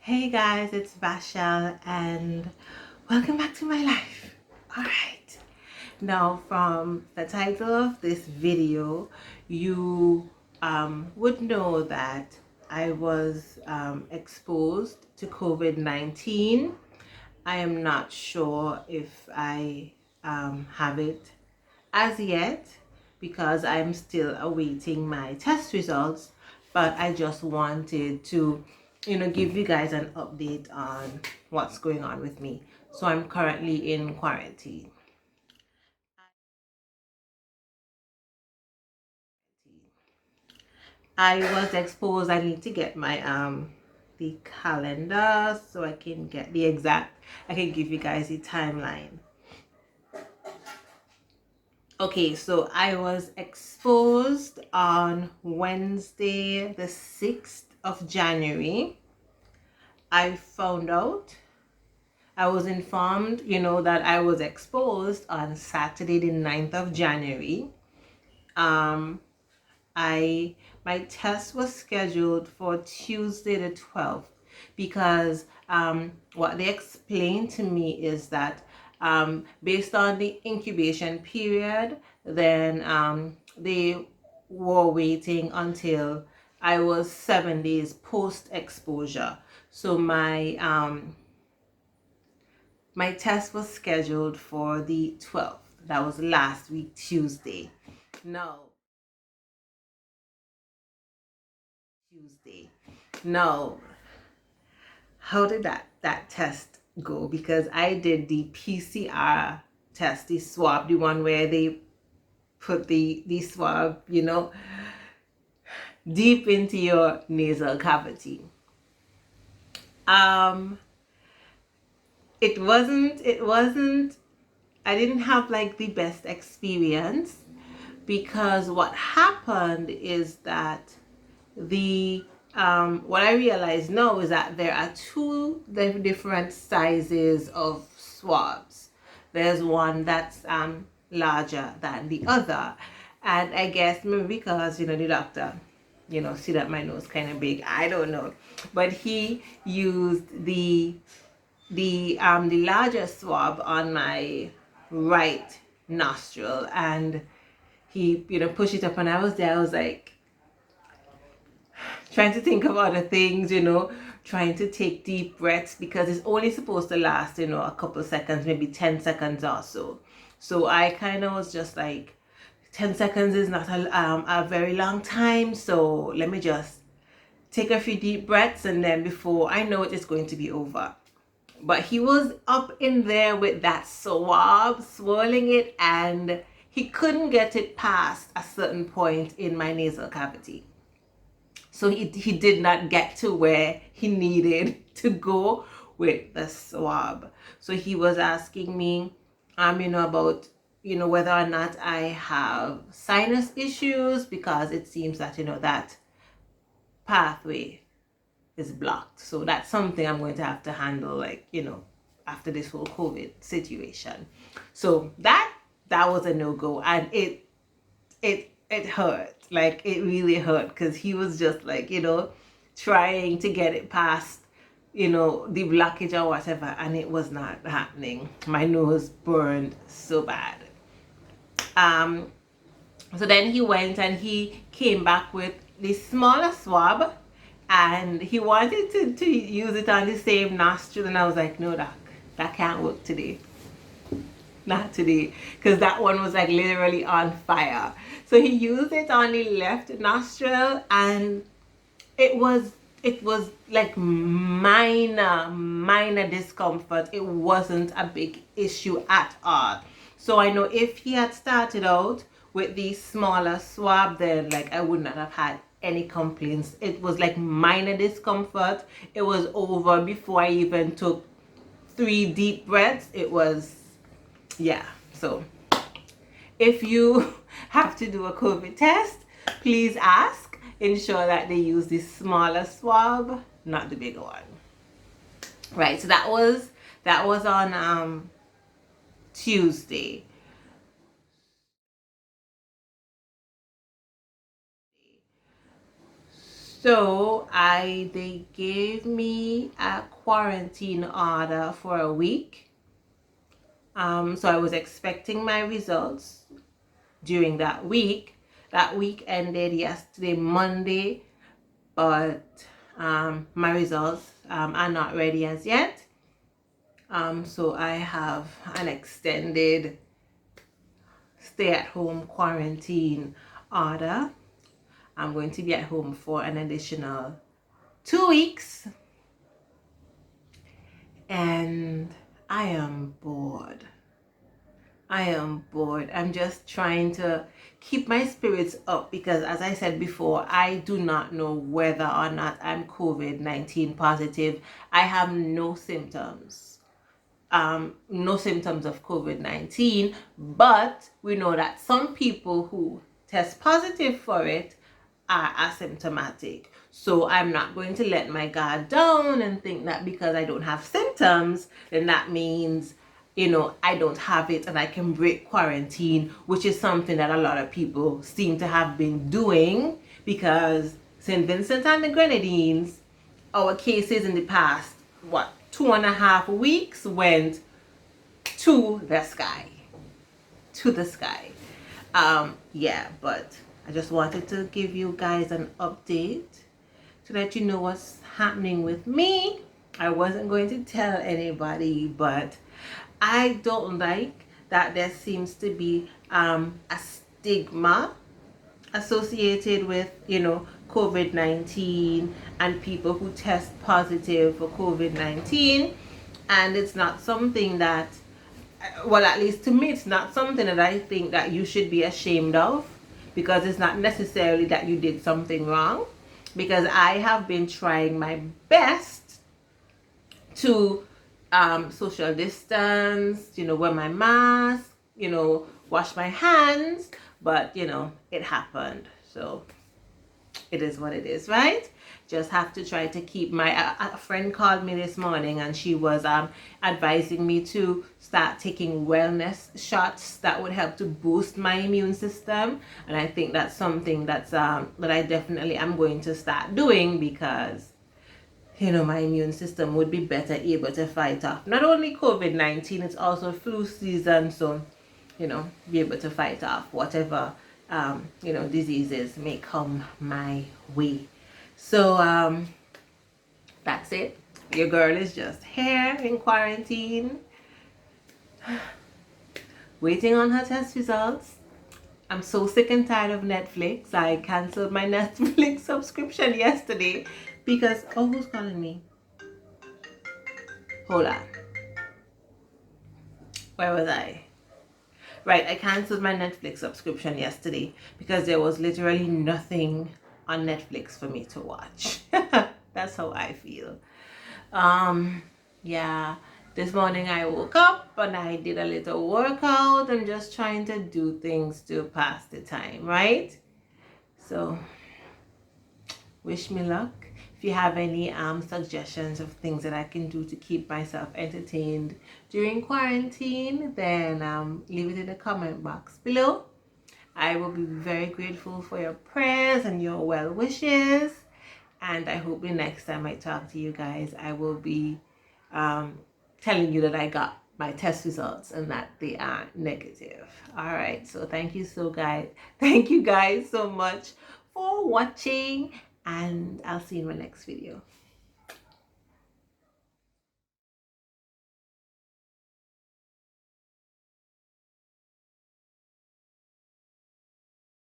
Hey guys, it's Vashell and welcome back to my life. Alright, now from the title of this video, you would know that I was exposed to COVID-19. I am not sure if I have it as yet because I'm still awaiting my test results, but I just wanted to give you guys an update on what's going on with me. So I'm currently in quarantine. I was exposed. I need to get my the calendar so I can get the exact, I can give you guys the timeline. Okay, so I was exposed on Wednesday, the 6th of January. I found out, I was informed, that I was exposed on Saturday, the 9th of January. My test was scheduled for Tuesday, the 12th, because what they explained to me is that based on the incubation period, then they were waiting until I was 7 days post exposure. So my test was scheduled for the 12th. That was last week, Tuesday. No. Tuesday. No. How did that test go? Because I did the PCR test, the swab, the one where they put the swab, deep into your nasal cavity. It wasn't I didn't have like the best experience, because what happened is that the what I realize now is that there are two different sizes of swabs. There's one that's larger than the other, and I guess maybe because the doctor see that my nose kind of big, I don't know, but he used the larger swab on my right nostril, and he pushed it up, and I was there. I was like trying to think of other things, trying to take deep breaths, because it's only supposed to last a couple seconds, maybe 10 seconds or so. So I kind of was just like, 10 seconds is not a very long time, so let me just take a few deep breaths, and then before I know it, it's going to be over. But he was up in there with that swab, swirling it, and he couldn't get it past a certain point in my nasal cavity. So he did not get to where he needed to go with the swab. So he was asking me, about, whether or not I have sinus issues, because it seems that, that pathway is blocked. So that's something I'm going to have to handle, like, after this whole COVID situation. So that was a no-go, and it hurt. Like, it really hurt, because he was just like, trying to get it past, the blockage or whatever, and it was not happening. My nose burned so bad. So then he went and he came back with the smaller swab, and he wanted to use it on the same nostril, and I was like, no, doc, that can't work today. Not today, because that one was like literally on fire. So he used it on the left nostril, and it was like minor discomfort. It wasn't a big issue at all. So I know if he had started out with the smaller swab, then like I would not have had any complaints. It was like minor discomfort. It was over before I even took 3 deep breaths. It was, yeah. So if you have to do a COVID test, please ensure that they use the smaller swab, not the bigger one. Right, so that was on Tuesday. So they gave me a quarantine order for a week. So I was expecting my results during that week. That week ended yesterday, Monday, but my results are not ready as yet. So I have an extended stay-at-home quarantine order. I'm going to be at home for an additional 2 weeks, and I am bored. I'm just trying to keep my spirits up because, as I said before, I do not know whether or not I'm COVID-19 positive. I have no symptoms. No symptoms of COVID-19, but we know that some people who test positive for it are asymptomatic. So I'm not going to let my guard down and think that because I don't have symptoms, then that means, I don't have it and I can break quarantine, which is something that a lot of people seem to have been doing, because St. Vincent and the Grenadines, our cases in the past, 2.5 weeks went to the sky. Yeah, but I just wanted to give you guys an update to let you know what's happening with me. I wasn't going to tell anybody, but I don't like that there seems to be a stigma associated with, COVID-19 and people who test positive for COVID-19. And it's not something that, well, at least to me, it's not something that I think that you should be ashamed of, because it's not necessarily that you did something wrong, because I have been trying my best to social distance, wear my mask, wash my hands, but it happened. So it is what it is, right? Just have to try to keep a friend called me this morning, and she was advising me to start taking wellness shots that would help to boost my immune system. And I think that's something that I definitely am going to start doing, because my immune system would be better able to fight off not only COVID-19, it's also flu season. So, be able to fight off whatever, diseases may come my way. So, that's it. Your girl is just here in quarantine, waiting on her test results. I'm so sick and tired of Netflix. I canceled my Netflix subscription yesterday because, oh, who's calling me? Hold on. Where was I? Right, I canceled my Netflix subscription yesterday because there was literally nothing on Netflix for me to watch. That's how I feel. Yeah, this morning I woke up and I did a little workout and just trying to do things to pass the time, right? So, wish me luck. If you have any suggestions of things that I can do to keep myself entertained during quarantine, then leave it in the comment box below. I will be very grateful for your prayers and your well wishes. And I hope the next time I talk to you guys, I will be telling you that I got my test results and that they are negative. All right. So thank you guys so much for watching, and I'll see you in my next video.